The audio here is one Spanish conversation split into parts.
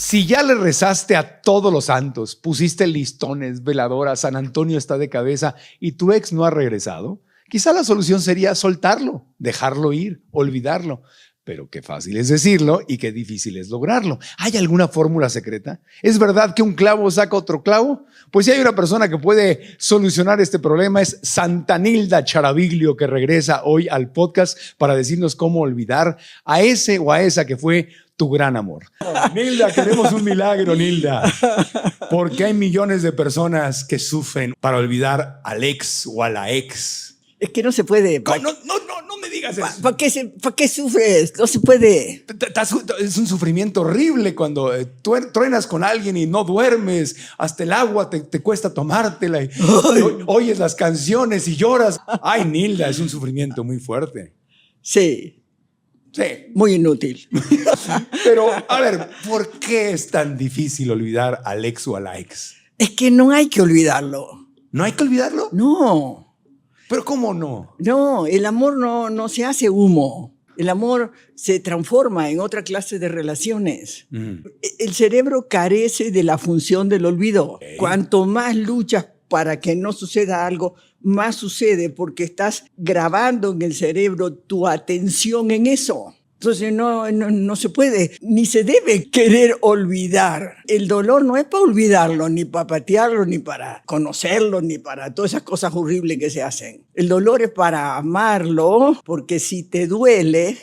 Si ya le rezaste a todos los santos, pusiste listones, veladoras, San Antonio está de cabeza y tu ex no ha regresado, quizá la solución sería soltarlo, dejarlo ir, olvidarlo. Pero qué fácil es decirlo y qué difícil es lograrlo. ¿Hay alguna fórmula secreta? ¿Es verdad que un clavo saca otro clavo? Pues si hay una persona que puede solucionar este problema es Santa Nilda Charaviglio, que regresa hoy al podcast para decirnos cómo olvidar a ese o a esa que fue tu gran amor. Nilda, queremos un milagro, Nilda. Porque hay millones de personas que sufren para olvidar al ex o a la ex. Es que no se puede. No me digas eso. ¿Para qué sufres? No se puede. Es un sufrimiento horrible cuando truenas con alguien y no duermes. Hasta el agua te cuesta tomártela. Y oyes las canciones y lloras. Ay, Nilda, es un sufrimiento muy fuerte. Sí. Sí. Muy inútil. Pero, a ver, ¿por qué es tan difícil olvidar al ex o a la ex? Es que no hay que olvidarlo. ¿No hay que olvidarlo? No. ¿Pero cómo no? No, el amor no se hace humo. El amor se transforma en otra clase de relaciones. El cerebro carece de la función del olvido. Cuanto más luchas para que no suceda algo, más sucede porque estás grabando en el cerebro tu atención en eso. Entonces no se puede, ni se debe querer olvidar. El dolor no es para olvidarlo, ni para patearlo, ni para conocerlo, ni para todas esas cosas horribles que se hacen. El dolor es para amarlo, porque si te duele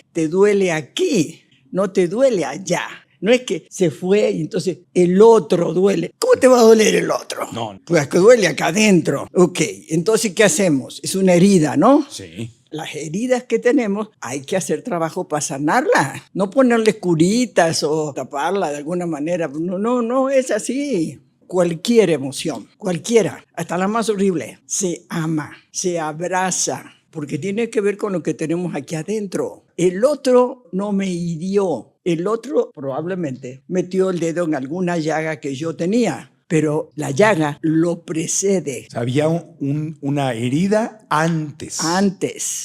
aquí, no te duele allá. No es que se fue y entonces el otro duele. ¿Cómo te va a doler el otro? No. Pues que duele acá adentro. Ok, entonces ¿qué hacemos? Es una herida, ¿no? Sí. Las heridas que tenemos hay que hacer trabajo para sanarlas. No ponerle curitas o taparla de alguna manera. No es así. Cualquier emoción, cualquiera, hasta la más horrible, se ama, se abraza, porque tiene que ver con lo que tenemos aquí adentro. El otro no me hirió. El otro probablemente metió el dedo en alguna llaga que yo tenía, pero la llaga lo precede. Había una herida antes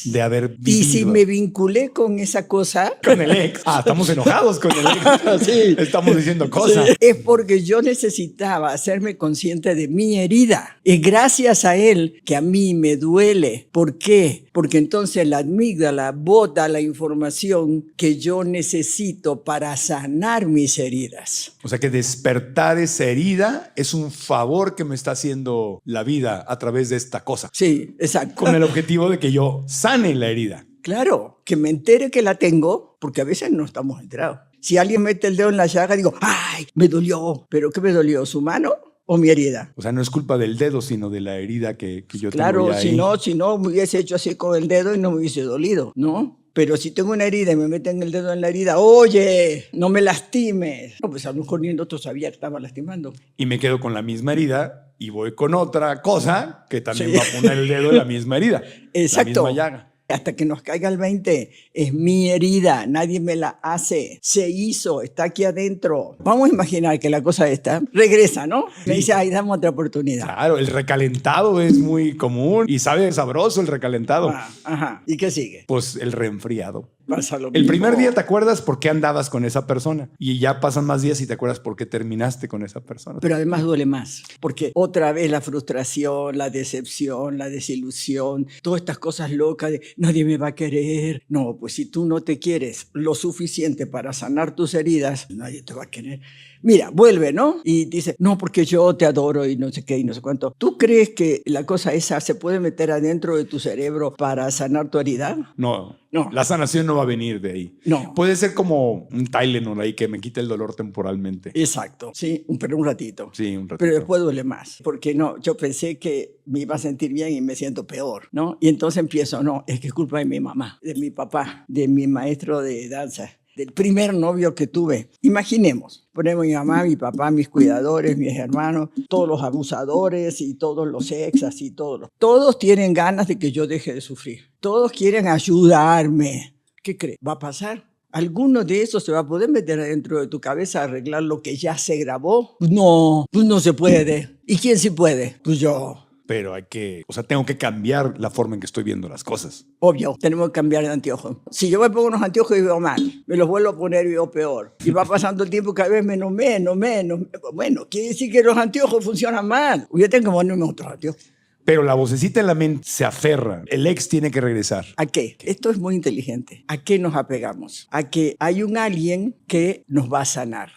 de haber vivido. Y si me vinculé con esa cosa... Con el ex. Estamos enojados con el ex. Sí. Estamos diciendo cosas. Sí. Es porque yo necesitaba hacerme consciente de mi herida. Es gracias a él que a mí me duele. ¿Por qué? Porque entonces la amígdala bota la información que yo necesito para sanar mis heridas. O sea que despertar esa herida es un favor que me está haciendo la vida a través de esta cosa. Sí, exacto. Con el objetivo de que yo sane la herida. Claro, que me entere que la tengo, porque a veces no estamos enterados. Si alguien mete el dedo en la llaga, digo, ¡ay, me dolió! ¿Pero qué me dolió? ¿Su mano o mi herida? O sea, no es culpa del dedo, sino de la herida que yo claro, tengo ya ahí. Si no, me hubiese hecho así con el dedo y no me hubiese dolido, ¿no? Pero si tengo una herida y me meten el dedo en la herida, oye, no me lastimes. No, pues a lo mejor ni el otro sabía que estaba lastimando. Y me quedo con la misma herida y voy con otra cosa que también va a poner el dedo en la misma herida. Exacto. La misma llaga. Hasta que nos caiga el 20, es mi herida, nadie me la hace, se hizo, está aquí adentro. Vamos a imaginar que la cosa esta regresa, ¿no? Me dice, ay, dame otra oportunidad. Claro, el recalentado es muy común y sabe sabroso el recalentado. Ajá. ¿Y qué sigue? Pues el reenfriado. Pasa lo El mismo. primer día te acuerdas por qué andabas con esa persona y ya pasan más días y te acuerdas por qué terminaste con esa persona. Pero además duele más, porque otra vez la frustración, la decepción, la desilusión, todas estas cosas locas de nadie me va a querer. No, pues si tú no te quieres lo suficiente para sanar tus heridas, nadie te va a querer. Mira, vuelve, ¿no? Y dice, no, porque yo te adoro y no sé qué y no sé cuánto. ¿Tú crees que la cosa esa se puede meter adentro de tu cerebro para sanar tu herida? No. No. La sanación no va a venir de ahí. No. Puede ser como un Tylenol ahí que me quite el dolor temporalmente. Exacto, sí, pero un ratito. Sí, un ratito. Pero después duele más, porque no, yo pensé que me iba a sentir bien y me siento peor, ¿no? Y entonces empiezo, no, es que es culpa de mi mamá, de mi papá, de mi maestro de danza, del primer novio que tuve. Imaginemos, ponemos mi mamá, mi papá, mis cuidadores, mis hermanos, todos los abusadores y todos los exas y todos. Todos tienen ganas de que yo deje de sufrir. Todos quieren ayudarme. ¿Qué crees? ¿Va a pasar? ¿Alguno de esos se va a poder meter dentro de tu cabeza a arreglar lo que ya se grabó? Pues no se puede. ¿Y quién sí puede? Pues yo. pero tengo que cambiar la forma en que estoy viendo las cosas. Obvio, tenemos que cambiar de anteojos. Si yo me pongo unos anteojos y veo mal, me los vuelvo a poner y veo peor. Y va pasando el tiempo cada vez menos. Bueno, quiere decir que los anteojos funcionan mal. Yo tengo que ponerme otros anteojos. Pero la vocecita en la mente se aferra. El ex tiene que regresar. ¿A qué? Esto es muy inteligente. ¿A qué nos apegamos? A que hay un alguien que nos va a sanar.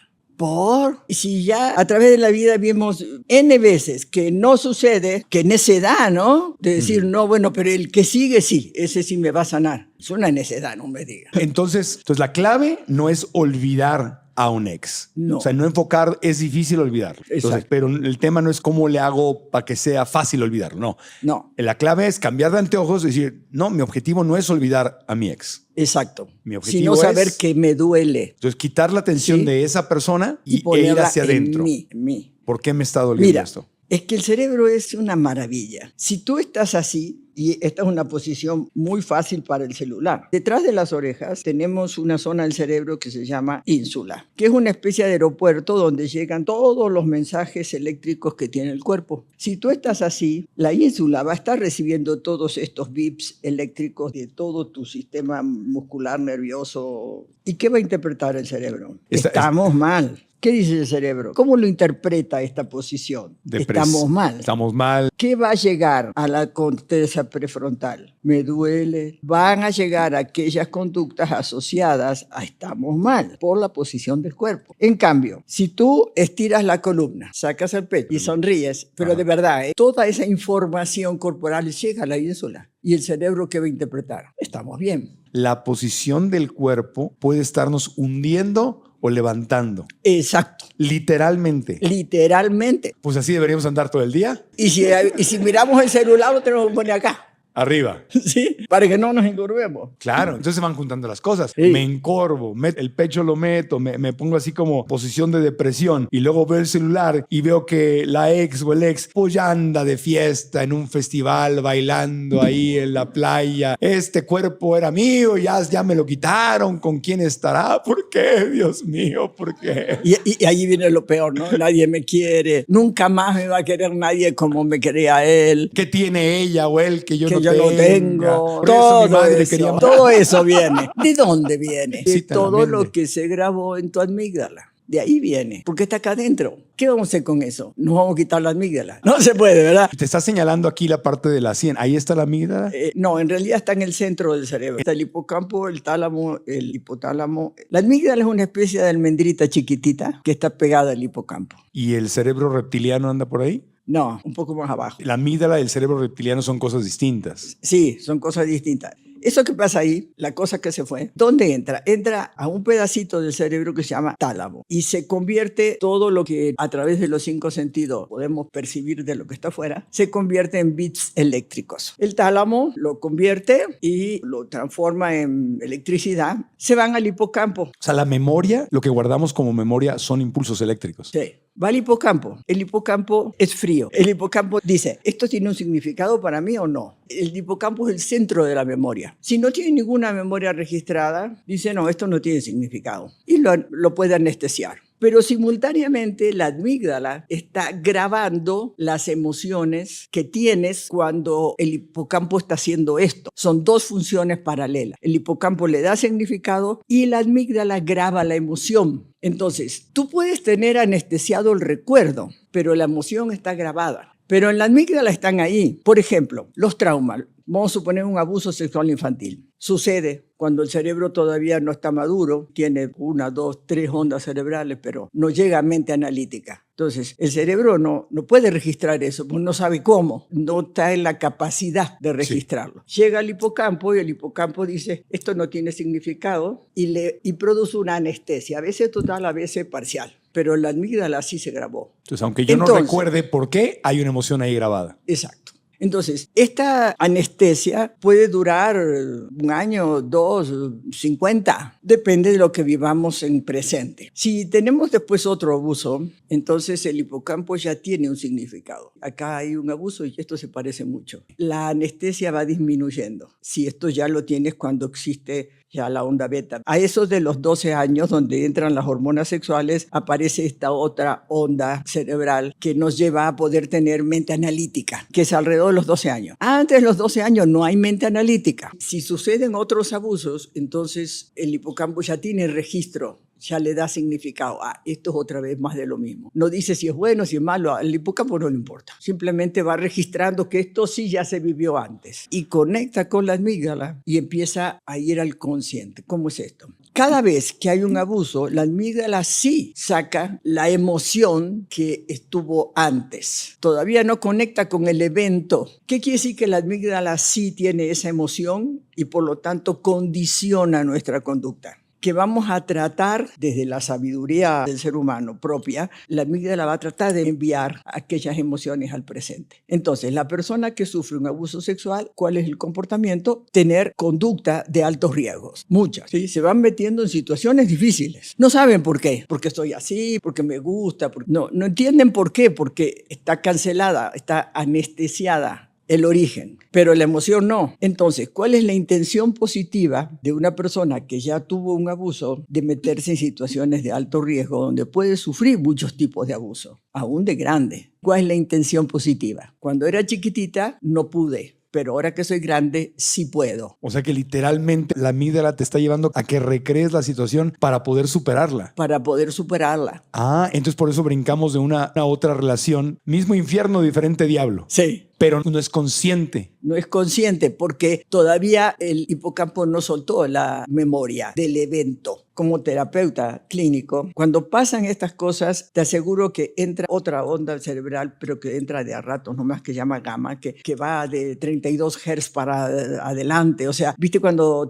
Y si ya a través de la vida vimos N veces que no sucede, que necedad, ¿no? De decir, no, bueno, pero el que sigue, sí, ese sí me va a sanar. Es una necedad, no me digas. Entonces la clave no es olvidar a un ex. No. O sea, no enfocar, es difícil olvidarlo. Entonces, pero el tema no es cómo le hago para que sea fácil olvidarlo, no. No. La clave es cambiar de anteojos y decir, no, mi objetivo no es olvidar a mi ex. Exacto. Mi objetivo sino saber que me duele. Entonces, quitar la atención de esa persona y ir hacia adentro. En mí. ¿Por qué me está doliendo esto? Es que el cerebro es una maravilla. Si tú estás así, y esta es una posición muy fácil para el celular, detrás de las orejas tenemos una zona del cerebro que se llama ínsula, que es una especie de aeropuerto donde llegan todos los mensajes eléctricos que tiene el cuerpo. Si tú estás así, la ínsula va a estar recibiendo todos estos bips eléctricos de todo tu sistema muscular, nervioso. ¿Y qué va a interpretar el cerebro? Estamos mal. ¿Qué dice el cerebro? ¿Cómo lo interpreta esta posición? Estamos mal. Estamos mal. ¿Qué va a llegar a la corteza prefrontal? Me duele. Van a llegar aquellas conductas asociadas a estamos mal por la posición del cuerpo. En cambio, si tú estiras la columna, sacas el pecho y sonríes, pero de verdad, toda esa información corporal llega a la ínsula. ¿Y el cerebro qué va a interpretar? Estamos bien. La posición del cuerpo puede estarnos hundiendo o levantando. Exacto. Literalmente. Literalmente. Pues así deberíamos andar todo el día. Y si miramos el celular, lo tenemos que poner acá. Arriba. Sí, para que no nos encorvemos. Claro, entonces se van juntando las cosas. Sí. Me encorvo, el pecho lo meto, me pongo así como posición de depresión y luego veo el celular y veo que la ex o el ex pues ya anda de fiesta en un festival bailando ahí en la playa. Este cuerpo era mío, ya me lo quitaron. ¿Con quién estará? ¿Por qué? Dios mío, ¿por qué? Y ahí viene lo peor, ¿no? Nadie me quiere. Nunca más me va a querer nadie como me quería él. ¿Qué tiene ella o él que yo no tengo? Todo eso viene. ¿De dónde viene? De todo lo que se grabó en tu amígdala. De ahí viene, porque está acá adentro. ¿Qué vamos a hacer con eso? Nos vamos a quitar la amígdala. No se puede, ¿verdad? Te está señalando aquí la parte de la sien. ¿Ahí está la amígdala? No, en realidad está en el centro del cerebro. Está el hipocampo, el tálamo, el hipotálamo. La amígdala es una especie de almendrita chiquitita que está pegada al hipocampo. ¿Y el cerebro reptiliano anda por ahí? No, un poco más abajo. La amígdala y el cerebro reptiliano son cosas distintas. Sí, son cosas distintas. Eso que pasa ahí, la cosa que se fue, ¿dónde entra? Entra a un pedacito del cerebro que se llama tálamo y se convierte todo lo que a través de los 5 sentidos podemos percibir de lo que está afuera, se convierte en bits eléctricos. El tálamo lo convierte y lo transforma en electricidad. Se van al hipocampo. O sea, la memoria, lo que guardamos como memoria son impulsos eléctricos. Sí. Va al hipocampo. El hipocampo es frío. El hipocampo dice, ¿esto tiene un significado para mí o no? El hipocampo es el centro de la memoria. Si no tiene ninguna memoria registrada, dice, no, esto no tiene significado. Y lo puede anestesiar. Pero simultáneamente la amígdala está grabando las emociones que tienes cuando el hipocampo está haciendo esto. Son 2 funciones paralelas. El hipocampo le da significado y la amígdala graba la emoción. Entonces, tú puedes tener anestesiado el recuerdo, pero la emoción está grabada. Pero en la amígdala están ahí. Por ejemplo, los traumas. Vamos a suponer un abuso sexual infantil. Sucede cuando el cerebro todavía no está maduro, tiene 1, 2, 3 ondas cerebrales, pero no llega a mente analítica. Entonces, el cerebro no puede registrar eso, pues no sabe cómo, no está en la capacidad de registrarlo. Sí. Llega al hipocampo y el hipocampo dice, esto no tiene significado, y produce una anestesia, a veces total, a veces parcial. Pero la amígdala sí se grabó. Entonces, aunque yo no recuerde por qué, hay una emoción ahí grabada. Exacto. Entonces, esta anestesia puede durar 1 año, 2, 50. Depende de lo que vivamos en presente. Si tenemos después otro abuso, entonces el hipocampo ya tiene un significado. Acá hay un abuso y esto se parece mucho. La anestesia va disminuyendo. Si esto ya lo tienes cuando existe ya la onda beta. A esos de los 12 años, donde entran las hormonas sexuales, aparece esta otra onda cerebral que nos lleva a poder tener mente analítica, que es alrededor de los 12 años. Antes de los 12 años no hay mente analítica. Si suceden otros abusos, entonces el hipocampo ya tiene registro, ya le da significado. Esto es otra vez más de lo mismo. No dice si es bueno, si es malo, al hipocampo no le importa. Simplemente va registrando que esto sí ya se vivió antes. Y conecta con la amígdala y empieza a ir al consciente. ¿Cómo es esto? Cada vez que hay un abuso, la amígdala sí saca la emoción que estuvo antes. Todavía no conecta con el evento. ¿Qué quiere decir? Que la amígdala sí tiene esa emoción y por lo tanto condiciona nuestra conducta. Que vamos a tratar, desde la sabiduría del ser humano propia, la amígdala va a tratar de enviar aquellas emociones al presente. Entonces, la persona que sufre un abuso sexual, ¿cuál es el comportamiento? Tener conducta de altos riesgos, muchas. ¿Sí? Se van metiendo en situaciones difíciles. No saben por qué, porque estoy así, porque me gusta. No entienden por qué, porque está cancelada, está anestesiada el origen, pero la emoción no. Entonces, ¿cuál es la intención positiva de una persona que ya tuvo un abuso de meterse en situaciones de alto riesgo donde puede sufrir muchos tipos de abuso, aún de grande? ¿Cuál es la intención positiva? Cuando era chiquitita no pude, pero ahora que soy grande sí puedo. O sea que literalmente la amígdala te está llevando a que recrees la situación para poder superarla. Para poder superarla. Entonces por eso brincamos de una a otra relación. Mismo infierno, diferente diablo. Sí. Pero no es consciente. No es consciente porque todavía el hipocampo no soltó la memoria del evento. Como terapeuta clínico, cuando pasan estas cosas, te aseguro que entra otra onda cerebral, pero que entra de a ratos, nomás que llama gamma, que va de 32 Hz para adelante. O sea, ¿viste cuando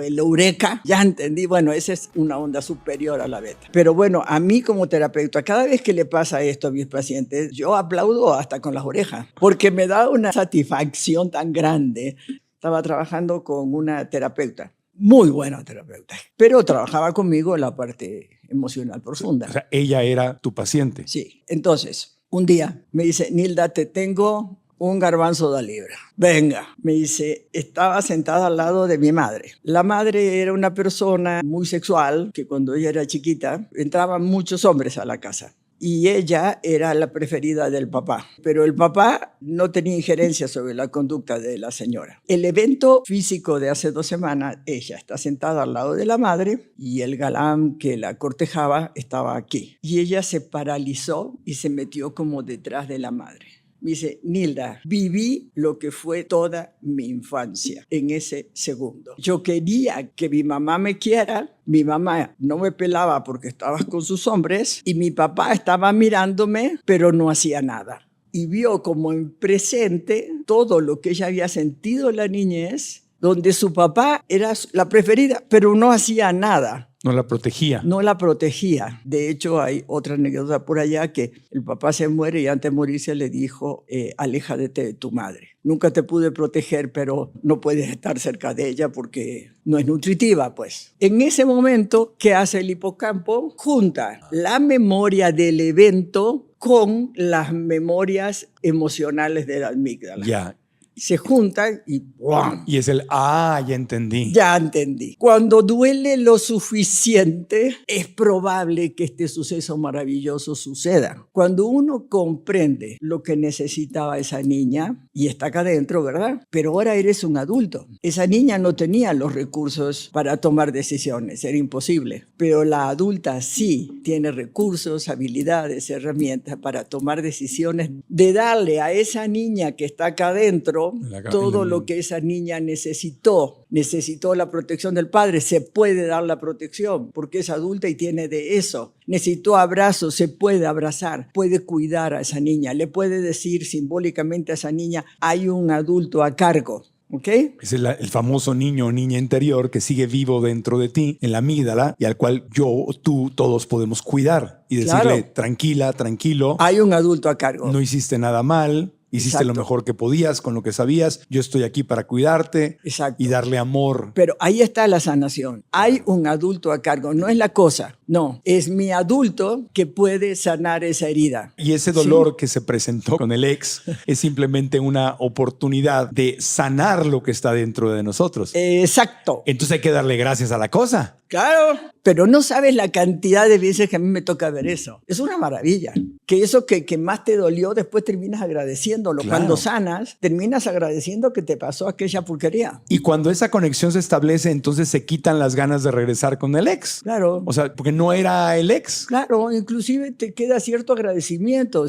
el eureka? Ya entendí, bueno, esa es una onda superior a la beta. Pero bueno, a mí como terapeuta, cada vez que le pasa esto a mis pacientes, yo aplaudo hasta con las orejas, porque me da una satisfacción tan grande. Estaba trabajando con una terapeuta, muy buena terapeuta, pero trabajaba conmigo en la parte emocional profunda. O sea, ella era tu paciente. Sí. Entonces, un día me dice, Nilda, te tengo un garbanzo de libra. Venga, me dice, estaba sentada al lado de mi madre. La madre era una persona muy sexual, que cuando ella era chiquita, entraban muchos hombres a la casa. Y ella era la preferida del papá, pero el papá no tenía injerencia sobre la conducta de la señora. El evento físico de hace 2 semanas, ella está sentada al lado de la madre y el galán que la cortejaba estaba aquí. Y ella se paralizó y se metió como detrás de la madre. Me dice, Nilda, viví lo que fue toda mi infancia en ese segundo. Yo quería que mi mamá me quiera. Mi mamá no me pelaba porque estaba con sus hombres y mi papá estaba mirándome, pero no hacía nada. Y vio como en presente todo lo que ella había sentido en la niñez, donde su papá era la preferida, pero no hacía nada. No la protegía. No la protegía. De hecho, hay otra anécdota por allá que el papá se muere y antes de morirse le dijo, aléjate de tu madre. Nunca te pude proteger, pero no puedes estar cerca de ella porque no es nutritiva, pues. En ese momento, ¿qué hace el hipocampo? Junta la memoria del evento con las memorias emocionales de la amígdala. Ya. Se juntan y ¡buam! Y es ya entendí. Ya entendí. Cuando duele lo suficiente, es probable que este suceso maravilloso suceda. Cuando uno comprende lo que necesitaba esa niña, y está acá adentro, ¿verdad? Pero ahora eres un adulto. Esa niña no tenía los recursos para tomar decisiones, era imposible. Pero la adulta sí tiene recursos, habilidades, herramientas para tomar decisiones, de darle a esa niña que está acá adentro todo lo que esa niña necesitó. Necesitó la protección del padre, se puede dar la protección porque es adulta y tiene de eso. Necesitó abrazos, se puede abrazar, puede cuidar a esa niña, le puede decir simbólicamente a esa niña, hay un adulto a cargo. ¿Okay? Es el famoso niño o niña interior que sigue vivo dentro de ti, en la amígdala, y al cual yo, tú, todos podemos cuidar y decirle, claro, tranquila, tranquilo. Hay un adulto a cargo. No hiciste nada mal. Hiciste lo mejor que podías con lo que sabías. Yo estoy aquí para cuidarte y darle amor. Pero ahí está la sanación. Hay un adulto a cargo. No es la cosa. No, es mi adulto que puede sanar esa herida. Y ese dolor que se presentó con el ex es simplemente una oportunidad de sanar lo que está dentro de nosotros. Exacto. Entonces hay que darle gracias a la cosa. Claro, pero no sabes la cantidad de veces que a mí me toca ver eso. Es una maravilla. Que eso que más te dolió, después terminas agradeciéndolo. Claro. Cuando sanas, terminas agradeciendo que te pasó aquella porquería. Y cuando esa conexión se establece, entonces se quitan las ganas de regresar con el ex. Claro. O sea, porque no era el ex. Claro, inclusive te queda cierto agradecimiento,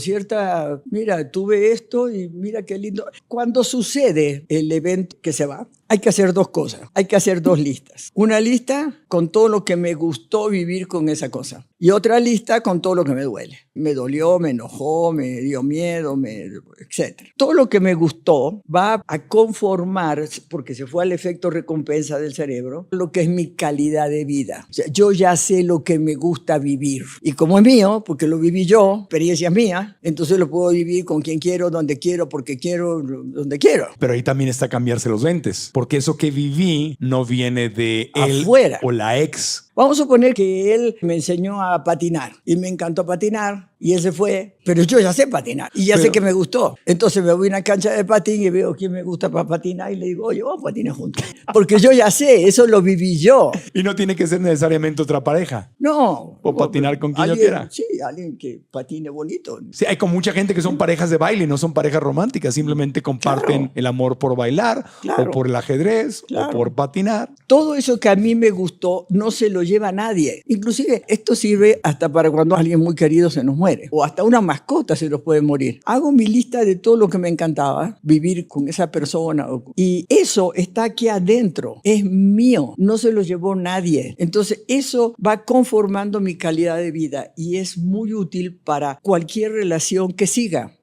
mira, tuve esto y mira qué lindo. Cuando sucede el evento que se va, hay que hacer dos cosas. Hay que hacer dos listas. Una lista con todo lo que me gustó vivir con esa cosa. Y otra lista con todo lo que me duele. Me dolió, me enojó, me dio miedo, etc. Todo lo que me gustó va a conformar, porque se fue al efecto recompensa del cerebro, lo que es mi calidad de vida. O sea, yo ya sé lo que me gusta vivir. Y como es mío, porque lo viví yo, experiencia mía, entonces lo puedo vivir con quien quiero, donde quiero, porque quiero, donde quiero. Pero ahí también está cambiarse los lentes. Porque eso que viví no viene de él afuera o la ex. Vamos a suponer que él me enseñó a patinar y me encantó patinar y él se fue, pero yo ya sé patinar y ya sé que me gustó. Entonces me voy a una cancha de patín y veo quién me gusta para patinar y le digo, oye, vamos a patinar juntos. Porque yo ya sé, eso lo viví yo. Y no tiene que ser necesariamente otra pareja. No. O patinar con quien yo quiera. Sí, alguien que patine bonito. Sí, hay con mucha gente que son parejas de baile, no son parejas románticas, simplemente comparten el amor por bailar, o por el ajedrez, o por patinar. Todo eso que a mí me gustó no se lo lleva a nadie. Inclusive esto sirve hasta para cuando alguien muy querido se nos muere, o hasta una mascota se nos puede morir. Hago mi lista de todo lo que me encantaba vivir con esa persona y eso está aquí adentro, es mío, no se lo llevó nadie. Entonces eso va conformando mi calidad de vida y es muy útil para cualquier relación que siga.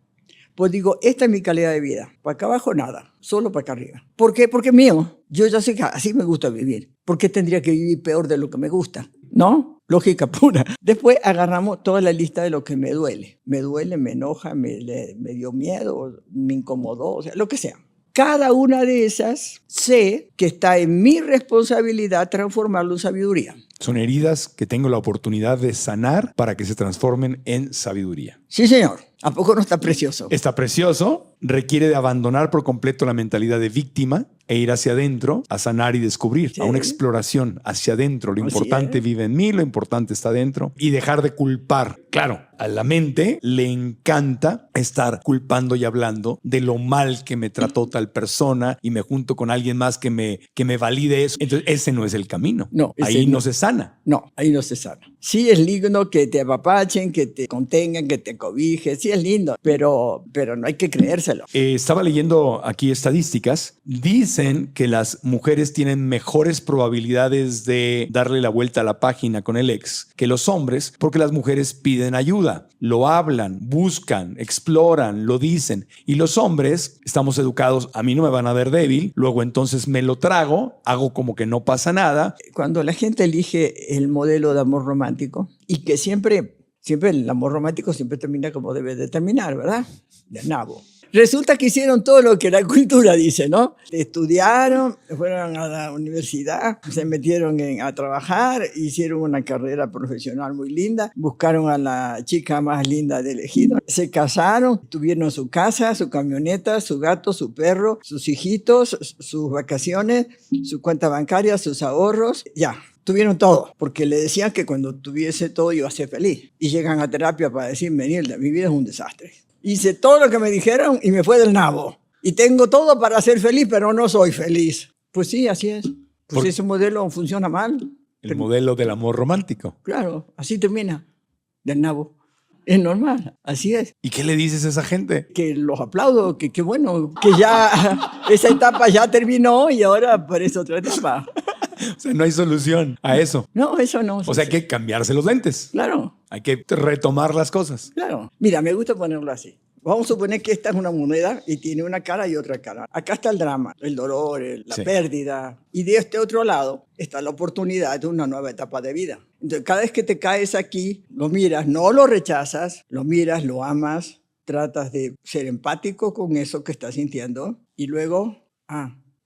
Pues digo, esta es mi calidad de vida. Para acá abajo nada, solo para acá arriba. ¿Por qué? Porque es mío. Yo ya sé que así me gusta vivir. ¿Por qué tendría que vivir peor de lo que me gusta? ¿No? Lógica pura. Después agarramos toda la lista de lo que me duele. Me duele, me enoja, me dio miedo, me incomodó, o sea, lo que sea. Cada una de esas sé que está en mi responsabilidad transformarlo en sabiduría. Son heridas que tengo la oportunidad de sanar para que se transformen en sabiduría. Sí, señor. ¿A poco no está precioso? Está precioso. Requiere de abandonar por completo la mentalidad de víctima e ir hacia adentro a sanar y descubrir, a una exploración hacia adentro. Lo importante vive en mí, lo importante está adentro. Y dejar de culpar. Claro, a la mente le encanta estar culpando y hablando de lo mal que me trató tal persona y me junto con alguien más que me valide eso. Entonces, ese no es el camino. No, ahí no se sana. No, ahí no se sana. Sí es lindo que te apapachen, que te contengan, que te cobijen. Sí es lindo, pero no hay que creérselo. Estaba leyendo aquí estadísticas. Dicen que las mujeres tienen mejores probabilidades de darle la vuelta a la página con el ex que los hombres porque las mujeres piden ayuda, lo hablan, buscan, exploran, lo dicen. Y los hombres estamos educados, a mí no me van a ver débil, luego entonces me lo trago, hago como que no pasa nada. Cuando la gente elige el modelo de amor romántico y que siempre el amor romántico siempre termina como debe de terminar, ¿verdad? De nabo. Resulta que hicieron todo lo que la cultura dice, ¿no? Estudiaron, fueron a la universidad, se metieron a trabajar, hicieron una carrera profesional muy linda, buscaron a la chica más linda del ejido, se casaron, tuvieron su casa, su camioneta, su gato, su perro, sus hijitos, sus vacaciones, su cuenta bancaria, sus ahorros, ya. Tuvieron todo, porque le decían que cuando tuviese todo iba a ser feliz. Y llegan a terapia para decirme, Nilda, mi vida es un desastre. Hice todo lo que me dijeron y me fue del nabo. Y tengo todo para ser feliz, pero no soy feliz. Pues sí, así es. Pues ese modelo funciona mal. El modelo del amor romántico. Claro, así termina, del nabo. Es normal, así es. ¿Y qué le dices a esa gente? Que los aplaudo, que bueno, que ya esa etapa ya terminó y ahora aparece otra etapa. O sea, no hay solución a eso. No, eso no. O sea, hay que cambiarse los lentes. Claro. Hay que retomar las cosas. Claro. Mira, me gusta ponerlo así. Vamos a suponer que esta es una moneda y tiene una cara y otra cara. Acá está el drama, el dolor, la pérdida. Y de este otro lado está la oportunidad de una nueva etapa de vida. Entonces, cada vez que te caes aquí, lo miras, no lo rechazas, lo miras, lo amas, tratas de ser empático con eso que estás sintiendo y luego,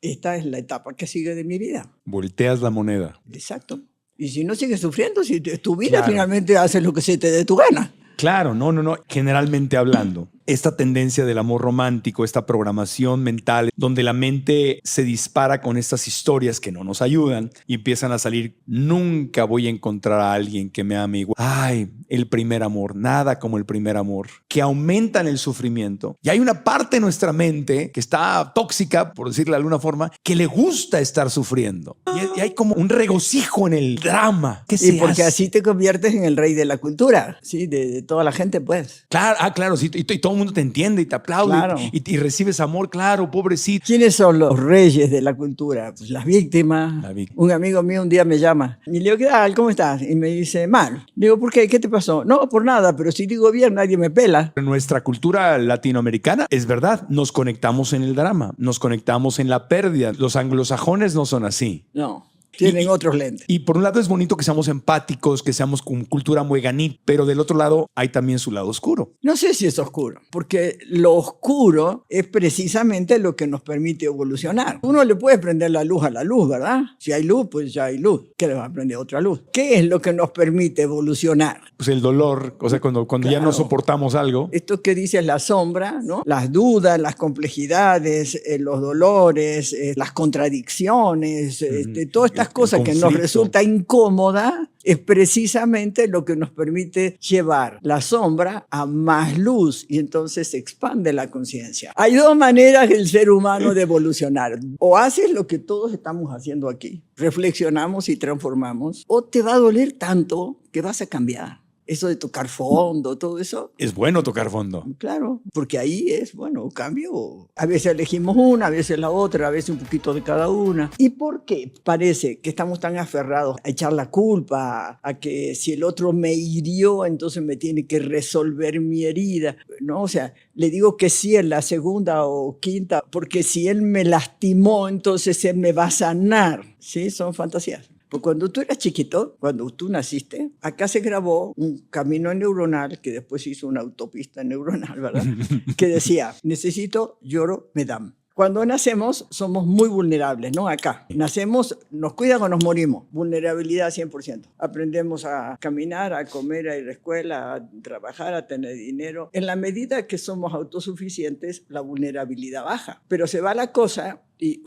esta es la etapa que sigue de mi vida. Volteas la moneda. Exacto. Y si no sigues sufriendo, si es tu vida, Claro. Finalmente haces lo que se te dé tu gana. Claro, no. Generalmente hablando, esta tendencia del amor romántico, esta programación mental, donde la mente se dispara con estas historias que no nos ayudan y empiezan a salir, nunca voy a encontrar a alguien que me ame igual. Ay, el primer amor, nada como el primer amor, que aumentan el sufrimiento. Y hay una parte de nuestra mente que está tóxica, por decirlo de alguna forma, que le gusta estar sufriendo. Y hay como un regocijo en el drama. ¿Qué Y se porque hace? así te conviertes en el rey de la cultura, ¿sí? De toda la gente, pues. Claro, claro, sí, y todo el mundo te entiende y te aplaude, Claro. y recibes amor, claro, pobrecito. ¿Quiénes son los reyes de la cultura? Pues las víctimas. La víctima. Un amigo mío un día me llama y le digo, ¿qué tal? ¿Cómo estás? Y me dice, mal. Le digo, ¿por qué? ¿Qué te pasó? No, por nada, pero si digo bien, nadie me pela. En nuestra cultura latinoamericana, es verdad, nos conectamos en el drama, nos conectamos en la pérdida. Los anglosajones no son así. No, tienen otros lentes. Y por un lado es bonito que seamos empáticos, que seamos con cultura mueganí, pero del otro lado hay también su lado oscuro. No sé si es oscuro, porque lo oscuro es precisamente lo que nos permite evolucionar. Uno le puede prender la luz a la luz, ¿verdad? Si hay luz, pues ya hay luz. ¿Qué le va a prender otra luz? ¿Qué es lo que nos permite evolucionar? Pues el dolor, o sea, cuando ya Claro. no soportamos algo. Esto que dices, la sombra, ¿no? Las dudas, las complejidades, los dolores, las contradicciones, todas estas cosas que nos conflicto. resulta incómoda, es precisamente lo que nos permite llevar la sombra a más luz y entonces se expande la conciencia. Hay dos maneras del ser humano de evolucionar. O haces lo que todos estamos haciendo aquí, reflexionamos y transformamos, o te va a doler tanto que vas a cambiar. Eso de tocar fondo, todo eso. Es bueno tocar fondo. Claro, porque ahí es, bueno, cambio. A veces elegimos una, a veces la otra, a veces un poquito de cada una. ¿Y por qué parece que estamos tan aferrados a echar la culpa, a que si el otro me hirió, entonces me tiene que resolver mi herida? ¿No? O sea, le digo que sí en la segunda o quinta, porque si él me lastimó, entonces él me va a sanar. Sí, son fantasías. Pues cuando tú eras chiquito, cuando tú naciste, acá se grabó un camino neuronal que después hizo una autopista neuronal, ¿verdad? Que decía, necesito, lloro, me dan. Cuando nacemos somos muy vulnerables, ¿no? Acá. Nacemos, nos cuidan o nos morimos. Vulnerabilidad 100%. Aprendemos a caminar, a comer, a ir a la escuela, a trabajar, a tener dinero. En la medida que somos autosuficientes, la vulnerabilidad baja. Pero se va la cosa y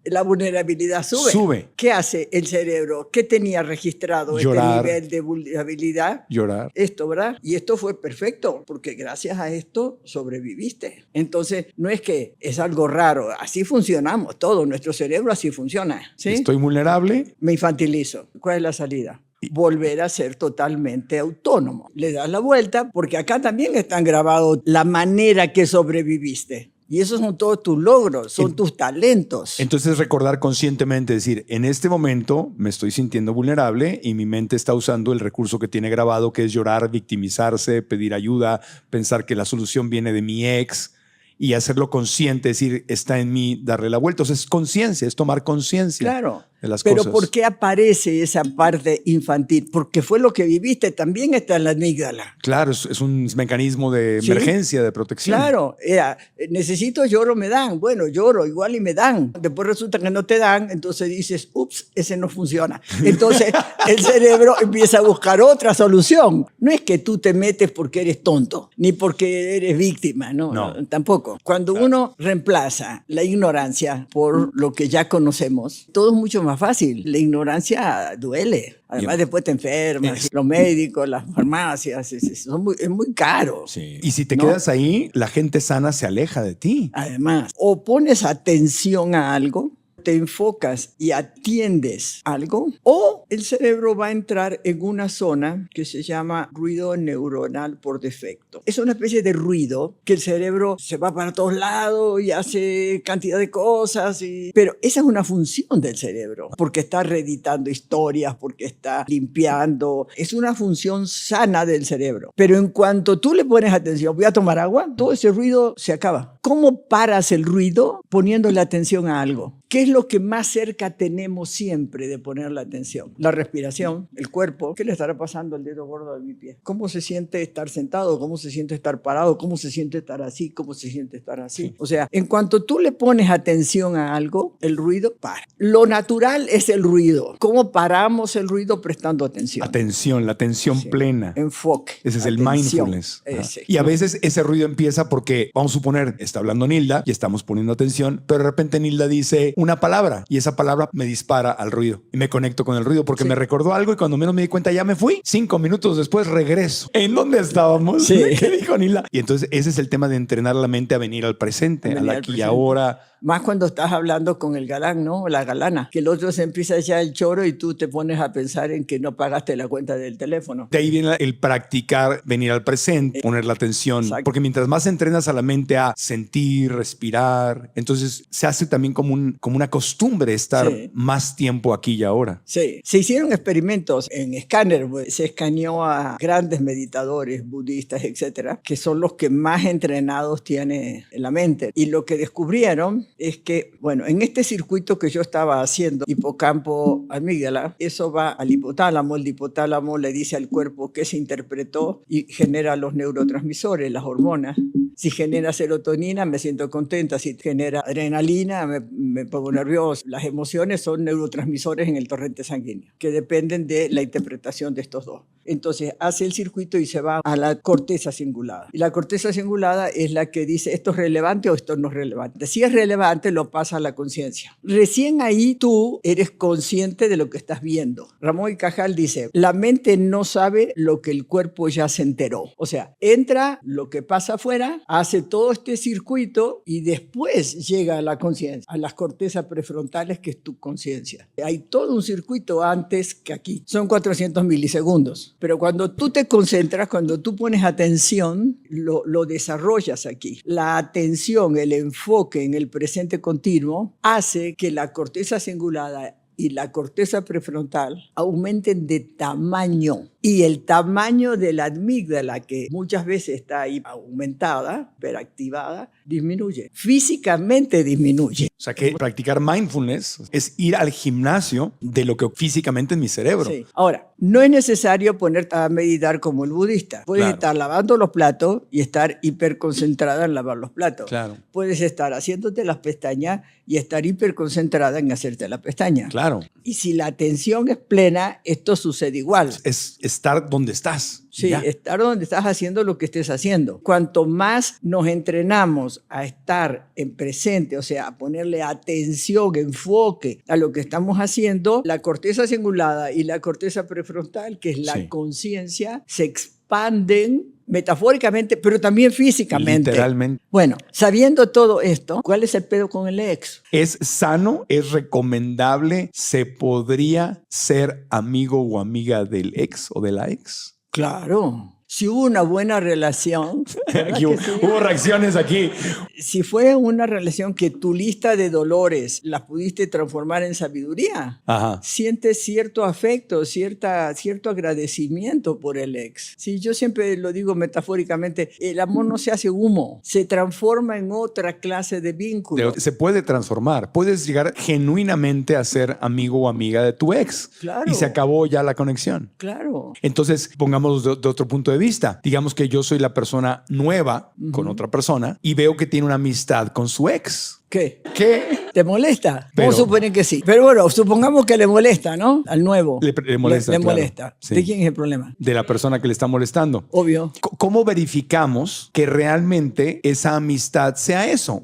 la vulnerabilidad sube. ¿Qué hace el cerebro? ¿Qué tenía registrado Llorar. este nivel de vulnerabilidad? Llorar. Esto, ¿verdad? Y esto fue perfecto, porque gracias a esto sobreviviste. Entonces, no es que es algo raro, así funcionamos todos, nuestro cerebro así funciona. ¿Sí? Estoy vulnerable. Me infantilizo. ¿Cuál es la salida? Volver a ser totalmente autónomo. Le das la vuelta, porque acá también están grabados la manera que sobreviviste. Y esos son todos tus logros, son tus talentos. Entonces recordar conscientemente, decir, en este momento me estoy sintiendo vulnerable y mi mente está usando el recurso que tiene grabado, que es llorar, victimizarse, pedir ayuda, pensar que la solución viene de mi ex y hacerlo consciente, decir, está en mí, darle la vuelta. O sea, es conciencia, es tomar conciencia Claro. de las Pero cosas. ¿por qué aparece esa parte infantil? Porque fue lo que viviste, también está en la amígdala. Claro, es un mecanismo de Sí. emergencia, de protección. Claro, era, necesito, lloro, me dan. Bueno, lloro, igual y me dan. Después resulta que no te dan, entonces dices, ups, ese no funciona. Entonces el cerebro empieza a buscar otra solución. No es que tú te metes porque eres tonto, ni porque eres víctima, no. Tampoco. Cuando uno reemplaza la ignorancia por lo que ya conocemos, todo es mucho más fácil. La ignorancia duele. Además, después te enfermas. Los médicos, las farmacias, es muy caro. Sí. Y si te quedas ahí, la gente sana se aleja de ti. Además, o pones atención a algo, te enfocas y atiendes algo, o el cerebro va a entrar en una zona que se llama ruido neuronal por defecto. Es una especie de ruido que el cerebro se va para todos lados y hace cantidad de cosas, pero esa es una función del cerebro, porque está reeditando historias, porque está limpiando. Es una función sana del cerebro. Pero en cuanto tú le pones atención, voy a tomar agua, todo ese ruido se acaba. ¿Cómo paras el ruido? Poniéndole atención a algo. ¿Qué es lo que más cerca tenemos siempre de poner la atención? La respiración, el cuerpo. ¿Qué le estará pasando al dedo gordo de mi pie? ¿Cómo se siente estar sentado? ¿Cómo se siente estar parado? ¿Cómo se siente estar así? ¿Cómo se siente estar así? O sea, en cuanto tú le pones atención a algo, el ruido para. Lo natural es el ruido. ¿Cómo paramos el ruido? Prestando atención. Atención, la atención plena. Enfoque. Ese es atención. El mindfulness. Y a veces ese ruido empieza porque, vamos a suponer, está hablando Nilda y estamos poniendo atención, pero de repente Nilda dice una palabra y esa palabra me dispara al ruido y me conecto con el ruido porque me recordó algo y cuando menos me di cuenta ya me fui. 5 minutos después regreso. ¿En dónde estábamos? Sí. ¿Qué dijo Nilda? Y entonces ese es el tema de entrenar la mente a venir al presente, al aquí y ahora. Más cuando estás hablando con el galán, ¿no? La galana. Que el otro se empieza a echar el choro y tú te pones a pensar en que no pagaste la cuenta del teléfono. De ahí viene el practicar, venir al presente, poner la atención. Exacto. Porque mientras más entrenas a la mente a sentir, respirar, entonces se hace también como una costumbre estar más tiempo aquí y ahora. Sí. Se hicieron experimentos en escáner. Se escaneó a grandes meditadores, budistas, etcétera, que son los que más entrenados tiene en la mente. Y lo que descubrieron es que, bueno, en este circuito que yo estaba haciendo, hipocampo, amígdala, eso va al hipotálamo. El hipotálamo le dice al cuerpo qué se interpretó y genera los neurotransmisores, las hormonas. Si genera serotonina, me siento contenta. Si genera adrenalina, me pongo nervioso. Las emociones son neurotransmisores en el torrente sanguíneo, que dependen de la interpretación de estos dos. Entonces, hace el circuito y se va a la corteza cingulada. Y la corteza cingulada es la que dice esto es relevante o esto no es relevante. Si es relevante, lo pasa a la conciencia. Recién ahí tú eres consciente de lo que estás viendo. Ramón y Cajal dice, la mente no sabe lo que el cuerpo ya se enteró. O sea, entra lo que pasa afuera, hace todo este circuito y después llega a la conciencia, a las cortezas prefrontales, que es tu conciencia. Hay todo un circuito antes que aquí. Son 400 milisegundos. Pero cuando tú te concentras, cuando tú pones atención, lo desarrollas aquí. La atención, el enfoque en el presente continuo hace que la corteza cingulada y la corteza prefrontal aumenten de tamaño. Y el tamaño de la amígdala, que muchas veces está ahí aumentada, hiperactivada, disminuye. Físicamente disminuye. O sea que practicar mindfulness es ir al gimnasio de lo que físicamente es mi cerebro. Sí. Ahora, no es necesario ponerte a meditar como el budista. Puedes estar lavando los platos y estar hiperconcentrada en lavar los platos. Claro. Puedes estar haciéndote las pestañas y estar hiperconcentrada en hacerte la pestaña. Claro. Y si la atención es plena, esto sucede igual. Es estar donde estás. Sí, ya. estar donde estás haciendo lo que estés haciendo. Cuanto más nos entrenamos a estar en presente, o sea, a ponerle atención, enfoque a lo que estamos haciendo, la corteza cingulada y la corteza prefrontal, que es la conciencia, se expanden metafóricamente, pero también físicamente. Literalmente. Bueno, sabiendo todo esto, ¿cuál es el pedo con el ex? ¿Es sano? ¿Es recomendable? ¿Se podría ser amigo o amiga del ex o de la ex? Claro. Si hubo una buena relación. Aquí hubo reacciones aquí. Si fue una relación que tu lista de dolores las pudiste transformar en sabiduría, sientes cierto afecto, cierto agradecimiento por el ex. Sí, yo siempre lo digo metafóricamente, el amor no se hace humo, se transforma en otra clase de vínculo. Se puede transformar. Puedes llegar genuinamente a ser amigo o amiga de tu ex. Claro. Y se acabó ya la conexión. Claro. Entonces, pongámoslo de otro punto de vista. Digamos que yo soy la persona nueva con otra persona y veo que tiene una amistad con su ex. ¿Qué? ¿Qué? ¿Te molesta? Pero, vamos a suponer que sí. Pero bueno, supongamos que le molesta, ¿no? Al nuevo. Le molesta. Le claro. molesta. Sí. ¿De quién es el problema? De la persona que le está molestando. Obvio. ¿Cómo verificamos que realmente esa amistad sea eso?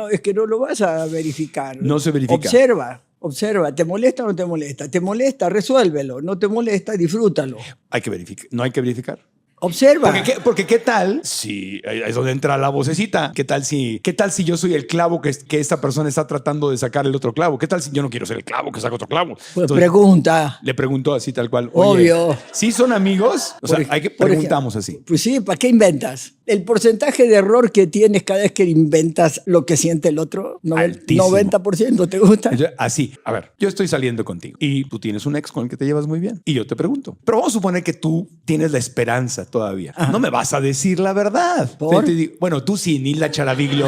Es que no lo vas a verificar. No se verifica. Observa, ¿te molesta o no te molesta? ¿Te molesta? Resuélvelo. ¿No te molesta? Disfrútalo. Hay que verificar. ¿No hay que verificar? Observa. Porque ¿qué tal si es donde entra la vocecita? ¿Qué tal si yo soy el clavo que esta persona está tratando de sacar el otro clavo? ¿Qué tal si yo no quiero ser el clavo que saca otro clavo? Pues entonces, pregunta. Le pregunto así tal cual. Oye, obvio. ¿sí son amigos? O sea, preguntamos así. Pues sí, ¿para qué inventas? El porcentaje de error que tienes cada vez que inventas lo que siente el otro, Altísimo. 90%, ¿te gusta? Así, a ver, yo estoy saliendo contigo y tú tienes un ex con el que te llevas muy bien y yo te pregunto, pero vamos a suponer que tú tienes la esperanza todavía. Ajá. No me vas a decir la verdad. ¿Por? Te digo, bueno, tú sí, Nilda Charaviglio.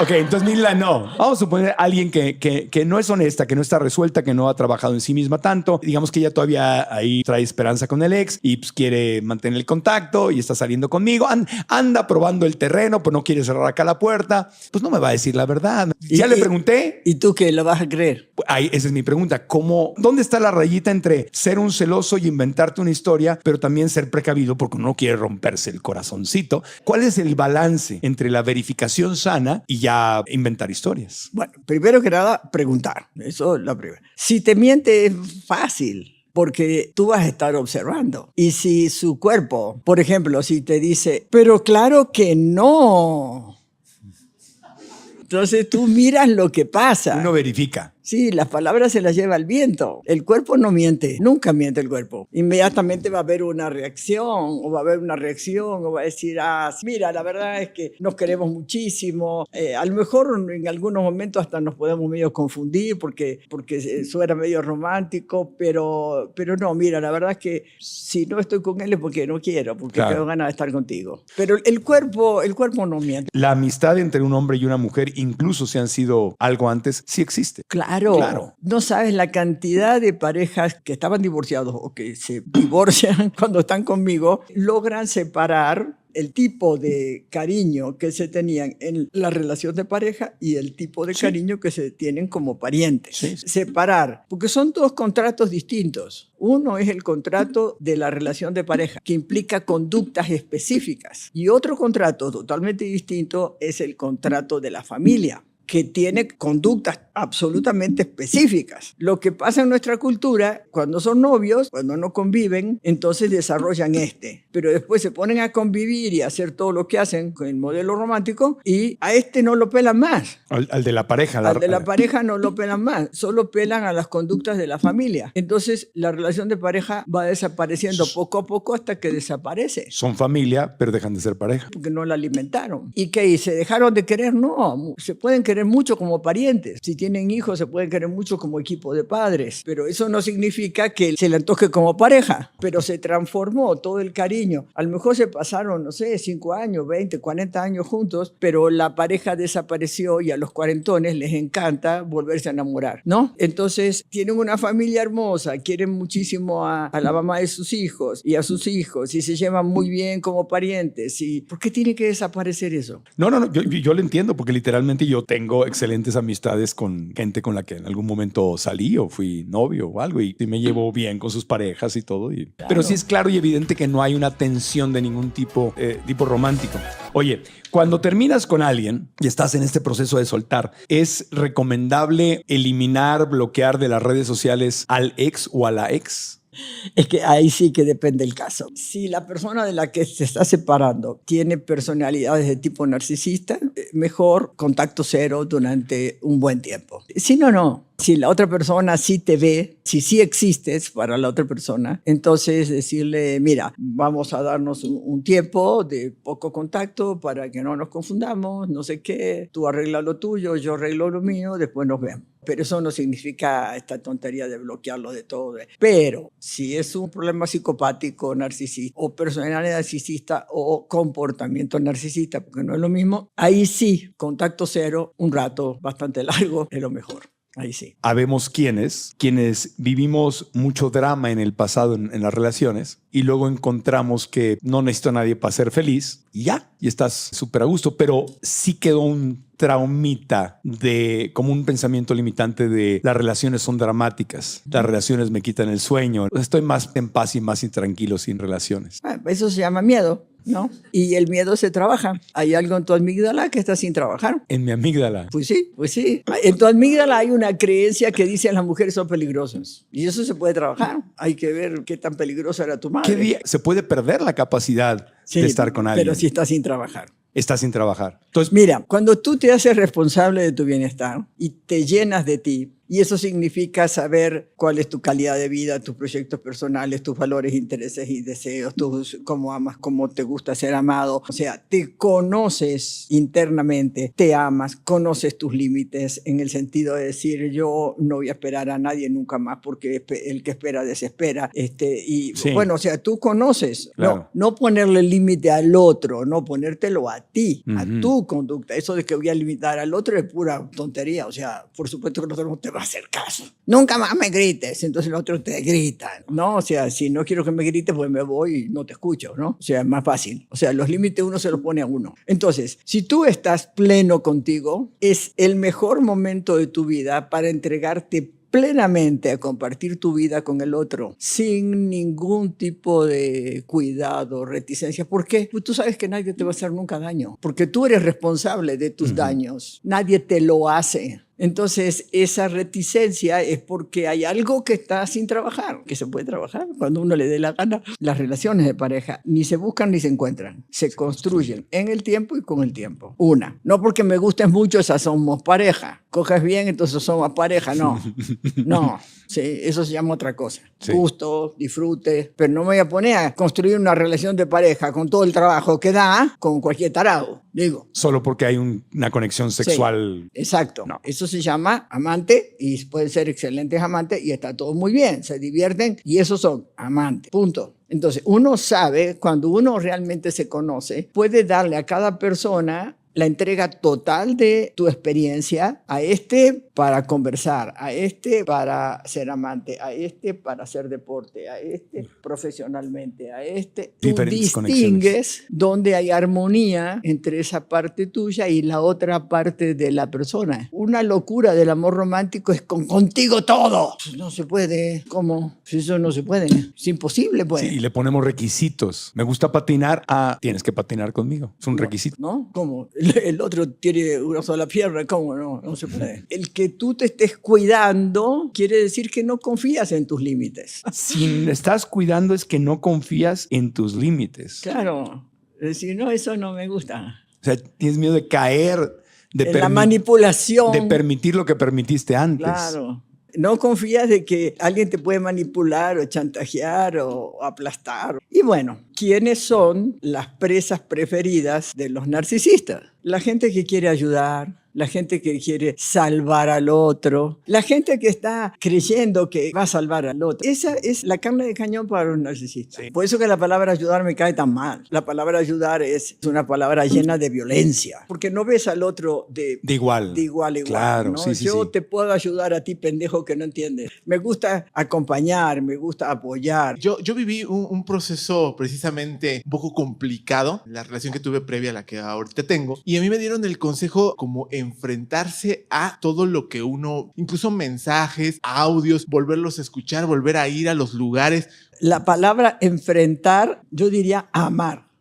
Ok, entonces Nilda no. Vamos a suponer a alguien que no es honesta, que no está resuelta, que no ha trabajado en sí misma tanto. Digamos que ella todavía ahí trae esperanza con el ex y pues quiere mantener el contacto y está saliendo conmigo. Anda probando el terreno, pues no quiere cerrar acá la puerta. Pues no me va a decir la verdad. Ya le pregunté. ¿Y tú qué lo vas a creer? Ahí, esa es mi pregunta. ¿Dónde está la rayita entre ser un celoso y inventarte una historia, pero también ser precavido porque uno no quiere romperse el corazoncito? ¿Cuál es el balance entre la verificación sana y ya inventar historias? Bueno, primero que nada, preguntar. Eso es la primera. Si te miente es fácil, porque tú vas a estar observando. Y si su cuerpo, por ejemplo, si te dice, pero claro que no. Entonces tú miras lo que pasa. Uno verifica. Sí, las palabras se las lleva el viento. El cuerpo no miente, nunca miente el cuerpo. Inmediatamente va a haber una reacción, o va a decir, mira, la verdad es que nos queremos muchísimo. A lo mejor en algunos momentos hasta nos podemos medio confundir porque suena medio romántico, pero no, mira, la verdad es que si no estoy con él es porque no quiero, porque tengo ganas de estar contigo. Pero el cuerpo no miente. La amistad entre un hombre y una mujer, incluso si han sido algo antes, sí existe. Claro. No sabes la cantidad de parejas que estaban divorciados o que se divorcian cuando están conmigo, logran separar el tipo de cariño que se tenían en la relación de pareja y el tipo de cariño que se tienen como parientes. Sí. Separar, porque son dos contratos distintos. Uno es el contrato de la relación de pareja, que implica conductas específicas. Y otro contrato totalmente distinto es el contrato de la familia, que tiene conductas absolutamente específicas. Lo que pasa en nuestra cultura, cuando son novios, cuando no conviven, entonces desarrollan pero después se ponen a convivir y a hacer todo lo que hacen con el modelo romántico y a no lo pelan más. Al de la pareja. Al de la pareja no lo pelan más, solo pelan a las conductas de la familia. Entonces la relación de pareja va desapareciendo poco a poco hasta que desaparece. Son familia, pero dejan de ser pareja. Porque no la alimentaron. ¿Y qué? ¿Se dejaron de querer? No, se pueden querer mucho como parientes. Si tienen hijos, se pueden querer mucho como equipo de padres. Pero eso no significa que se le antoje como pareja. Pero se transformó todo el cariño. A lo mejor se pasaron, no sé, 5 años, 20, 40 años juntos, pero la pareja desapareció y a los cuarentones les encanta volverse a enamorar, ¿no? Entonces tienen una familia hermosa, quieren muchísimo a la mamá de sus hijos y a sus hijos y se llevan muy bien como parientes. ¿Por qué tiene que desaparecer eso? No, yo lo entiendo porque literalmente yo tengo excelentes amistades con gente con la que en algún momento salí o fui novio o algo y me llevo bien con sus parejas y todo. Claro. Pero sí es claro y evidente que no hay una tensión de ningún tipo romántico. Oye, cuando terminas con alguien y estás en este proceso de soltar, ¿es recomendable eliminar, bloquear de las redes sociales al ex o a la ex? Es que ahí sí que depende el caso. Si la persona de la que se está separando tiene personalidades de tipo narcisista, mejor contacto cero durante un buen tiempo. Si no. Si la otra persona sí te ve, si sí existes para la otra persona, entonces decirle, mira, vamos a darnos un tiempo de poco contacto para que no nos confundamos, no sé qué, tú arregla lo tuyo, yo arreglo lo mío, después nos vemos. Pero eso no significa esta tontería de bloquearlo de todo. Pero si es un problema psicopático, narcisista, o personalidad narcisista, o comportamiento narcisista, porque no es lo mismo, ahí sí, contacto cero, un rato bastante largo, es lo mejor. Ahí sí. Habemos quienes vivimos mucho drama en el pasado en las relaciones y luego encontramos que no necesito a nadie para ser feliz y ya, y estás súper a gusto, pero sí quedó un traumita como un pensamiento limitante de las relaciones son dramáticas, las relaciones me quitan el sueño, estoy más en paz y más intranquilo sin relaciones. Eso se llama miedo, ¿no? Y el miedo se trabaja. Hay algo en tu amígdala que está sin trabajar. En mi amígdala. Pues sí. En tu amígdala hay una creencia que dice que las mujeres son peligrosas. Y eso se puede trabajar. Hay que ver qué tan peligrosa era tu madre. Se puede perder la capacidad de estar con alguien. Pero si está sin trabajar. Está sin trabajar. Entonces, mira, cuando tú te haces responsable de tu bienestar y te llenas de ti Y eso significa saber cuál es tu calidad de vida, tus proyectos personales, tus valores, intereses y deseos, cómo amas, cómo te gusta ser amado. O sea, te conoces internamente, te amas, conoces tus límites en el sentido de decir yo no voy a esperar a nadie nunca más porque el que espera desespera. Bueno, o sea, tú conoces, claro. no ponerle límite al otro, no ponértelo a ti, a tu conducta. Eso de que voy a limitar al otro es pura tontería. O sea, por supuesto que el otro no te va a hacer caso. Nunca más me grites, entonces el otro te grita, ¿no? O sea, si no quiero que me grites, pues me voy y no te escucho, ¿no? O sea, es más fácil. O sea, los límites uno se los pone a uno. Entonces, si tú estás pleno contigo, es el mejor momento de tu vida para entregarte plenamente a compartir tu vida con el otro sin ningún tipo de cuidado, reticencia. ¿Por qué? Pues tú sabes que nadie te va a hacer nunca daño, porque tú eres responsable de tus daños. Nadie te lo hace. Entonces, esa reticencia es porque hay algo que está sin trabajar, que se puede trabajar cuando uno le dé la gana. Las relaciones de pareja ni se buscan ni se encuentran, se construyen en el tiempo y con el tiempo. Una, no porque me gustes mucho, esas somos pareja. Coges bien, entonces somos pareja. No, no, sí, eso se llama otra cosa. Sí. Gusto, disfrute, pero no me voy a poner a construir una relación de pareja con todo el trabajo que da con cualquier tarado, digo. Solo porque hay una conexión sexual. Sí, exacto. No. Eso se llama amante y pueden ser excelentes amantes y está todo muy bien, se divierten y esos son amantes, punto. Entonces, uno sabe, cuando uno realmente se conoce, puede darle a cada persona la entrega total de tu experiencia, a este para conversar, a este para ser amante, a este para hacer deporte, a este profesionalmente, a este. Tú distingues donde hay armonía entre esa parte tuya y la otra parte de la persona. Una locura del amor romántico es contigo todo. No se puede. ¿Cómo? Eso no se puede. Es imposible, pues. Sí, y le ponemos requisitos. Me gusta patinar. Tienes que patinar conmigo. Es un requisito. ¿No? ¿Cómo? El otro tiene una sola pierna, ¿cómo? No se puede. El que tú te estés cuidando quiere decir que no confías en tus límites. Si estás cuidando es que no confías en tus límites. Claro. Es decir, no, eso no me gusta. O sea, tienes miedo de caer, de la manipulación. De permitir lo que permitiste antes. Claro. No confías de que alguien te puede manipular o chantajear o aplastar. Y bueno, ¿quiénes son las presas preferidas de los narcisistas? La gente que quiere ayudar, la gente que quiere salvar al otro, la gente que está creyendo que va a salvar al otro. Esa es la carne de cañón para los narcisistas. Sí. Por eso que la palabra ayudar me cae tan mal. La palabra ayudar es una palabra llena de violencia, porque no ves al otro de igual. Claro, ¿no? sí, Yo te puedo ayudar a ti, pendejo, que no entiendes. Me gusta acompañar, me gusta apoyar. Yo viví un proceso precisamente un poco complicado, la relación que tuve previa a la que ahorita tengo, y a mí me dieron el consejo como enfrentarse a todo lo que uno, incluso mensajes, audios, volverlos a escuchar, volver a ir a los lugares. La palabra enfrentar, yo diría amar.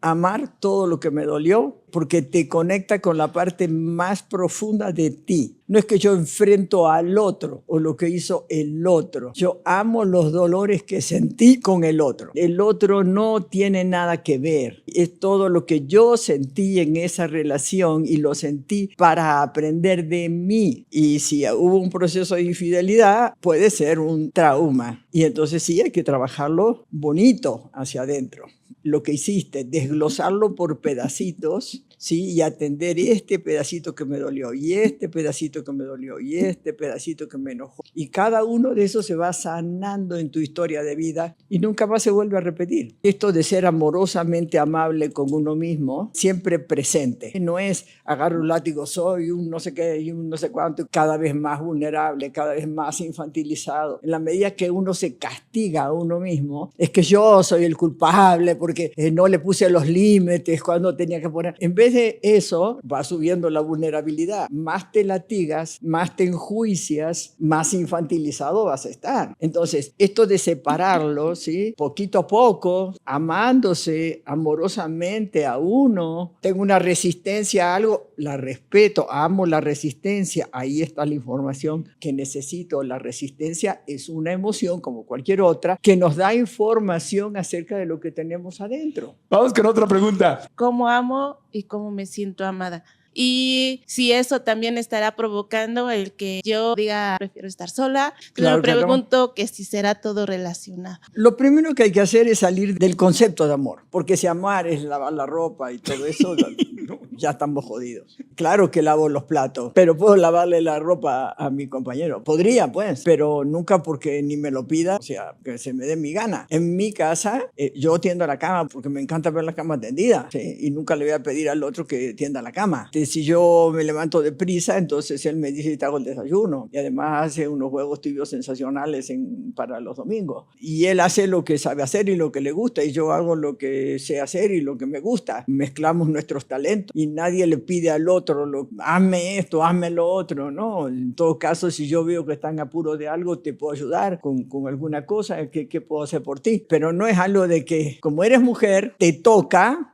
Amar todo lo que me dolió, porque te conecta con la parte más profunda de ti. No es que yo enfrento al otro o lo que hizo el otro. Yo amo los dolores que sentí con el otro. El otro no tiene nada que ver. Es todo lo que yo sentí en esa relación y lo sentí para aprender de mí. Y si hubo un proceso de infidelidad, puede ser un trauma. Y entonces sí, hay que trabajarlo bonito hacia adentro. Lo que hiciste, desglosarlo por pedacitos, ¿sí? Y atender este pedacito que me dolió, y este pedacito que me dolió, y este pedacito que me enojó. Y cada uno de esos se va sanando en tu historia de vida y nunca más se vuelve a repetir. Esto de ser amorosamente amable con uno mismo, siempre presente. No es agarro un látigo, soy un no sé qué y un no sé cuánto, cada vez más vulnerable, cada vez más infantilizado. En la medida que uno se castiga a uno mismo, es que yo soy el culpable porque no le puse los límites cuando tenía que poner. En vez de eso, va subiendo la vulnerabilidad. Más te latigas, más te enjuicias, más infantilizado vas a estar. Entonces, esto de separarlo, ¿sí? Poquito a poco, amándose amorosamente a uno. Tengo una resistencia a algo, la respeto, amo la resistencia. Ahí está la información que necesito. La resistencia es una emoción como cualquier otra que nos da información acerca de lo que tenemos adentro. Vamos con otra pregunta. ¿Cómo amo y cómo me siento amada? y si eso también estará provocando el que yo diga prefiero estar sola. Claro, Me pregunto que si será todo relacionado. Lo primero que hay que hacer es salir del concepto de amor, porque si amar es lavar la ropa y todo eso, ya estamos jodidos. Claro que lavo los platos, pero puedo lavarle la ropa a mi compañero. Podría, pues, pero nunca porque ni me lo pida, o sea, que se me dé mi gana. En mi casa, yo tiendo la cama porque me encanta ver la cama tendida, ¿sí? Y nunca le voy a pedir al otro que tienda la cama. Si yo me levanto deprisa, entonces él me dice te hago el desayuno. Y además hace unos huevos tibios sensacionales para los domingos. Y él hace lo que sabe hacer y lo que le gusta, y yo hago lo que sé hacer y lo que me gusta. Mezclamos nuestros talentos y nadie le pide al otro, hazme esto, hazme lo otro, ¿no? En todo caso, si yo veo que están apuros de algo, te puedo ayudar con alguna cosa, ¿qué puedo hacer por ti? Pero no es algo de que, como eres mujer, te toca...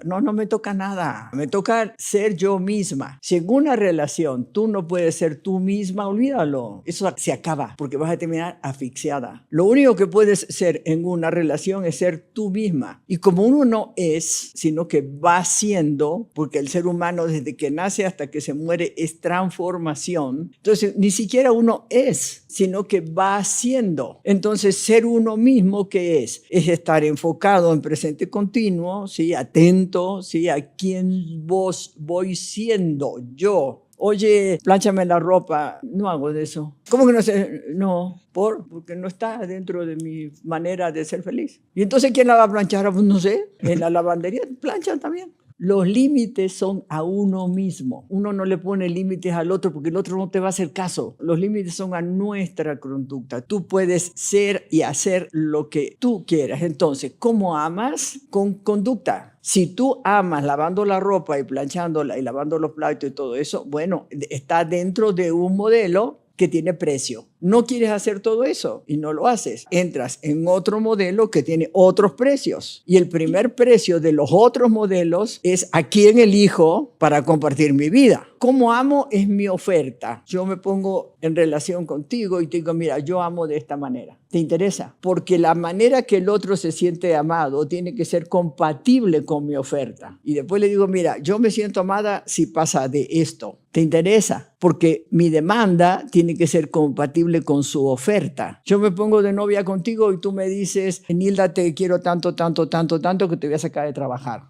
No, no me toca nada. Me toca ser yo misma. Si en una relación tú no puedes ser tú misma, olvídalo. Eso se acaba porque vas a terminar asfixiada. Lo único que puedes ser en una relación es ser tú misma. Y como uno no es, sino que va siendo, porque el ser humano desde que nace hasta que se muere es transformación. Entonces, ni siquiera uno es, sino que va siendo. Entonces, ser uno mismo, ¿qué es? Es estar enfocado en presente continuo, ¿sí? Atento, ¿sí? A quién voy siendo yo. Oye, plánchame la ropa. No hago de eso. ¿Cómo que no sé? No, porque no está dentro de mi manera de ser feliz. ¿Y entonces quién la va a planchar? Pues no sé, en la lavandería planchan también. Los límites son a uno mismo. Uno no le pone límites al otro porque el otro no te va a hacer caso. Los límites son a nuestra conducta. Tú puedes ser y hacer lo que tú quieras. Entonces, ¿cómo amas? Con conducta. Si tú amas lavando la ropa y planchándola y lavando los platos y todo eso, bueno, está dentro de un modelo que tiene precio. No quieres hacer todo eso y no lo haces. Entras en otro modelo que tiene otros precios. Y el primer precio de los otros modelos es a quién elijo para compartir mi vida. Cómo amo es mi oferta. Yo me pongo en relación contigo y te digo, mira, yo amo de esta manera. ¿Te interesa? Porque la manera que el otro se siente amado tiene que ser compatible con mi oferta. Y después le digo, mira, yo me siento amada si pasa de esto. ¿Te interesa? Porque mi demanda tiene que ser compatible con su oferta. Yo me pongo de novia contigo y tú me dices, Nilda, te quiero tanto, tanto, tanto, tanto que te voy a sacar de trabajar.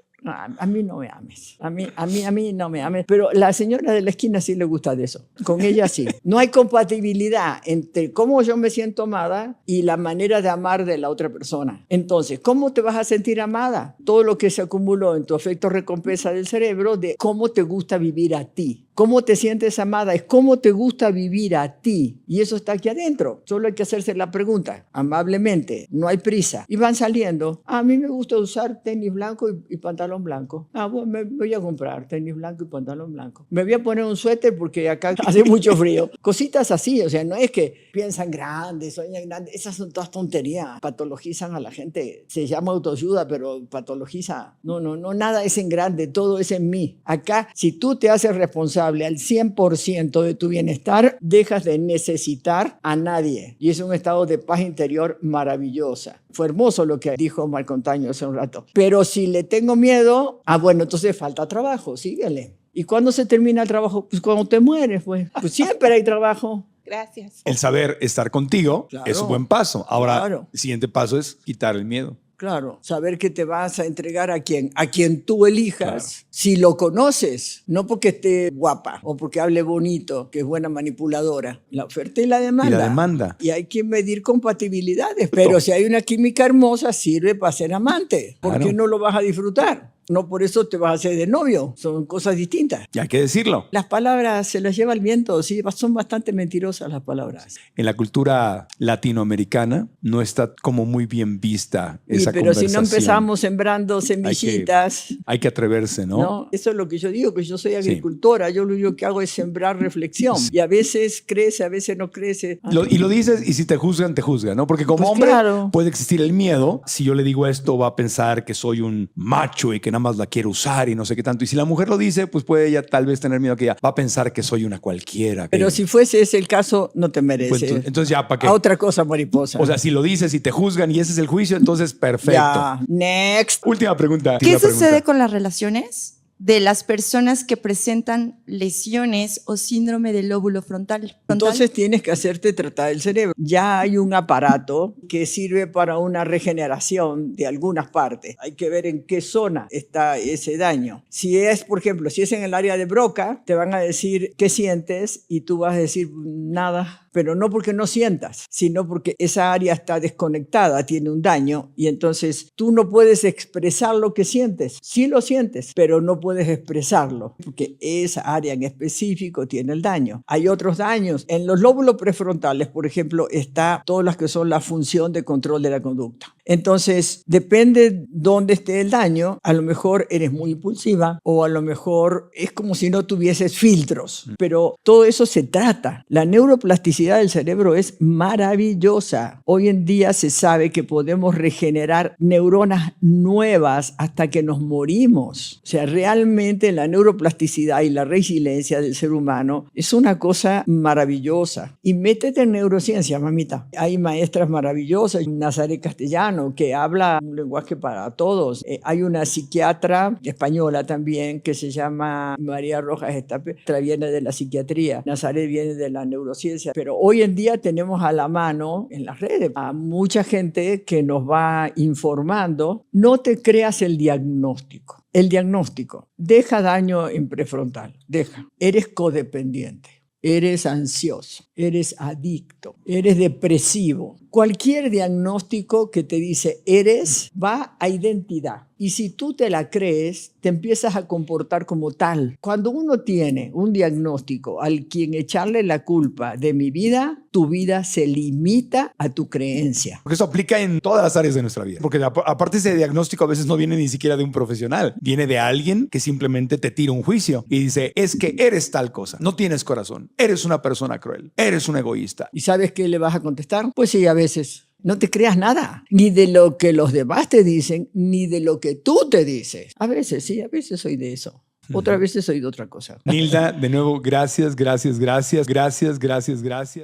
A mí no me ames, a mí no me ames, pero la señora de la esquina sí le gusta de eso, con ella sí. No hay compatibilidad entre cómo yo me siento amada y la manera de amar de la otra persona. Entonces, ¿cómo te vas a sentir amada? Todo lo que se acumuló en tu efecto recompensa del cerebro de cómo te gusta vivir a ti. Cómo te sientes amada es cómo te gusta vivir a ti. Y eso está aquí adentro. Solo hay que hacerse la pregunta, amablemente. No hay prisa. Y van saliendo. A mí me gusta usar tenis blanco y pantalón blanco. Bueno, me voy a comprar tenis blanco y pantalón blanco. Me voy a poner un suéter porque acá hace mucho frío. Cositas así. O sea, no es que piensan grandes, sueñan grandes. Esas son todas tonterías. Patologizan a la gente. Se llama autoayuda, pero patologiza. No, nada es en grande. Todo es en mí. Acá, si tú te haces responsable al 100% de tu bienestar, dejas de necesitar a nadie. Y es un estado de paz interior maravillosa. Fue hermoso lo que dijo Marcontaño hace un rato. Pero si le tengo miedo, bueno, entonces falta trabajo, síguele. ¿Y cuándo se termina el trabajo? Pues cuando te mueres, pues siempre hay trabajo. Gracias. El saber estar contigo es un buen paso. Ahora, el siguiente paso es quitar el miedo. Claro, saber que te vas a entregar a quien tú elijas, si lo conoces, no porque esté guapa o porque hable bonito, que es buena manipuladora. La oferta y la demanda. Y hay que medir compatibilidades, pero si hay una química hermosa, sirve para ser amante. ¿Por qué no lo vas a disfrutar? No por eso te vas a hacer de novio, son cosas distintas. Y hay que decirlo. Las palabras se las lleva el viento, sí, son bastante mentirosas las palabras. En la cultura latinoamericana no está como muy bien vista esa pero conversación. Si no empezamos sembrando semillitas... Hay que atreverse, ¿no? Eso es lo que yo digo, que yo soy agricultora, yo lo único que hago es sembrar reflexión. Y a veces crece, a veces no crece. Y lo dices y si te juzgan, ¿no? Porque como hombre puede existir el miedo. Si yo le digo esto, va a pensar que soy un macho y que nada más la quiero usar y no sé qué tanto. Y si la mujer lo dice, pues puede ella tal vez tener miedo que ella va a pensar que soy una cualquiera. Pero si fuese ese el caso, no te mereces. Pues entonces ya, ¿para qué? A otra cosa, mariposa. O sea, si lo dices y te juzgan y ese es el juicio, entonces perfecto. Ya. Next. Última pregunta. ¿Qué sucede con las relaciones de las personas que presentan lesiones o síndrome del lóbulo frontal. Entonces tienes que hacerte tratar el cerebro. Ya hay un aparato que sirve para una regeneración de algunas partes. Hay que ver en qué zona está ese daño. Si es, por ejemplo, si es en el área de Broca, te van a decir qué sientes y tú vas a decir nada. Pero no porque no sientas, sino porque esa área está desconectada, tiene un daño y entonces tú no puedes expresar lo que sientes. Sí lo sientes, pero no puedes expresarlo porque esa área en específico tiene el daño. Hay otros daños. En los lóbulos prefrontales, por ejemplo, está todas las que son la función de control de la conducta. Entonces, depende dónde esté el daño, a lo mejor eres muy impulsiva o a lo mejor es como si no tuvieses filtros, pero todo eso se trata. La neuroplasticidad del cerebro es maravillosa. Hoy en día se sabe que podemos regenerar neuronas nuevas hasta que nos morimos. O sea, realmente la neuroplasticidad y la resiliencia del ser humano es una cosa maravillosa. Y métete en neurociencia, mamita. Hay maestras maravillosas, Nazaret Castellano, que habla un lenguaje para todos. Hay una psiquiatra española también que se llama María Rojas Estape, viene de la psiquiatría, Nazaret viene de la neurociencia, pero hoy en día tenemos a la mano en las redes a mucha gente que nos va informando. No te creas el diagnóstico. El diagnóstico deja daño en prefrontal, deja. Eres codependiente. Eres ansioso, eres adicto, eres depresivo. Cualquier diagnóstico que te dice eres va a identidad. Y si tú te la crees, te empiezas a comportar como tal. Cuando uno tiene un diagnóstico al quien echarle la culpa de mi vida, tu vida se limita a tu creencia. Porque eso aplica en todas las áreas de nuestra vida. Porque aparte ese diagnóstico a veces no viene ni siquiera de un profesional. Viene de alguien que simplemente te tira un juicio y dice, es que eres tal cosa, no tienes corazón, eres una persona cruel, eres un egoísta. ¿Y sabes qué le vas a contestar? Pues sí, a veces. No te creas nada, ni de lo que los demás te dicen, ni de lo que tú te dices. A veces sí, a veces soy de eso. Otras veces soy de otra cosa. Nilda, de nuevo, gracias, gracias, gracias, gracias, gracias, gracias.